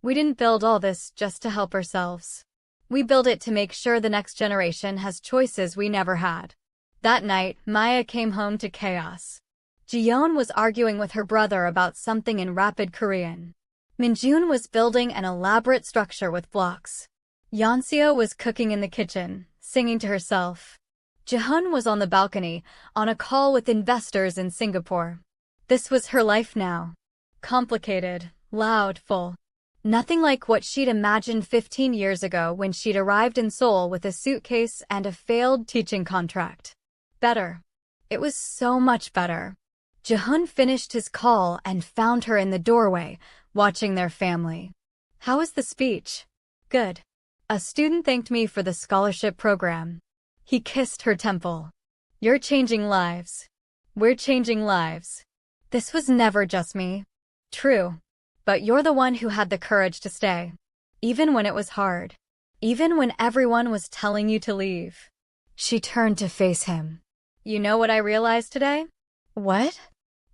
We didn't build all this just to help ourselves. We build it to make sure the next generation has choices we never had." That night, Maya came home to chaos. Jihoon was arguing with her brother about something in rapid Korean. Minjun was building an elaborate structure with blocks. Yeonseo was cooking in the kitchen, singing to herself. Jihoon was on the balcony, on a call with investors in Singapore. This was her life now. Complicated, loud, full. Nothing like what she'd imagined 15 years ago when she'd arrived in Seoul with a suitcase and a failed teaching contract. Better. It was so much better. Jihoon finished his call and found her in the doorway, watching their family. "How was the speech?" "Good. A student thanked me for the scholarship program." He kissed her temple. "You're changing lives. We're changing lives. This was never just me." "True. But you're the one who had the courage to stay. Even when it was hard. Even when everyone was telling you to leave." She turned to face him. "You know what I realized today?" "What?"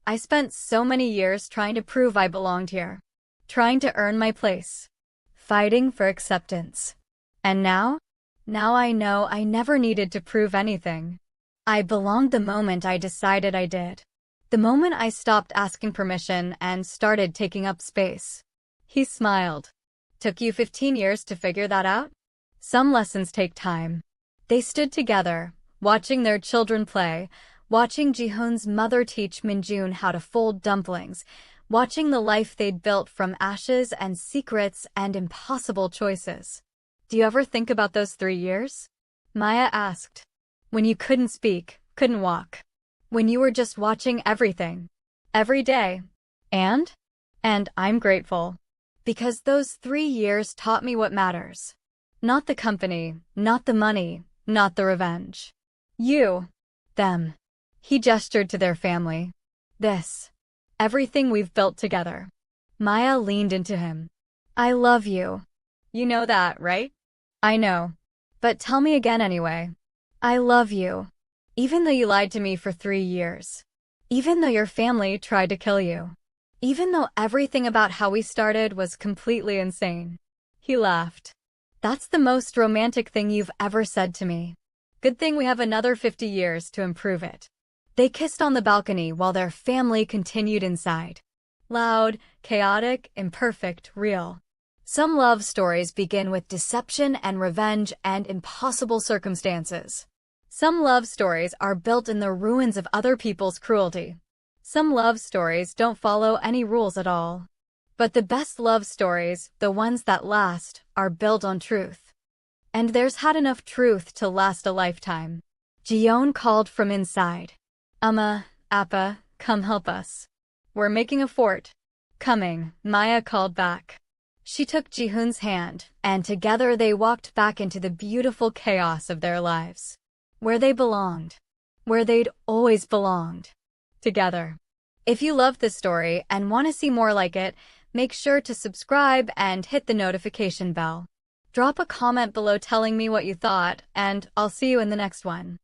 "I spent so many years trying to prove I belonged here. Trying to earn my place. Fighting for acceptance. And now? Now I know I never needed to prove anything. I belonged the moment I decided I did. The moment I stopped asking permission and started taking up space." He smiled. "Took you 15 years to figure that out?" "Some lessons take time." They stood together, watching their children play, watching Jihoon's mother teach Minjun how to fold dumplings, watching the life they'd built from ashes and secrets and impossible choices. "Do you ever think about those 3 years?" Maya asked. "When you couldn't speak, couldn't walk. When you were just watching everything. Every day. And I'm grateful. Because those 3 years taught me what matters. Not the company, not the money, not the revenge. You. Them." He gestured to their family. "This. Everything we've built together." Maya leaned into him. "I love you. You know that, right?" "I know. But tell me again anyway." "I love you. Even though you lied to me for 3 years. Even though your family tried to kill you. Even though everything about how we started was completely insane." He laughed. "That's the most romantic thing you've ever said to me. Good thing we have another 50 years to improve it." They kissed on the balcony while their family continued inside. Loud, chaotic, imperfect, real. Some love stories begin with deception and revenge and impossible circumstances. Some love stories are built in the ruins of other people's cruelty. Some love stories don't follow any rules at all. But the best love stories, the ones that last, are built on truth. And there's had enough truth to last a lifetime. Jihoon called from inside. Appa, come help us. We're making a fort." "Coming," Maya called back. She took Jihoon's hand, and together they walked back into the beautiful chaos of their lives. Where they belonged. Where they'd always belonged. Together. If you loved this story and want to see more like it, make sure to subscribe and hit the notification bell. Drop a comment below telling me what you thought, and I'll see you in the next one.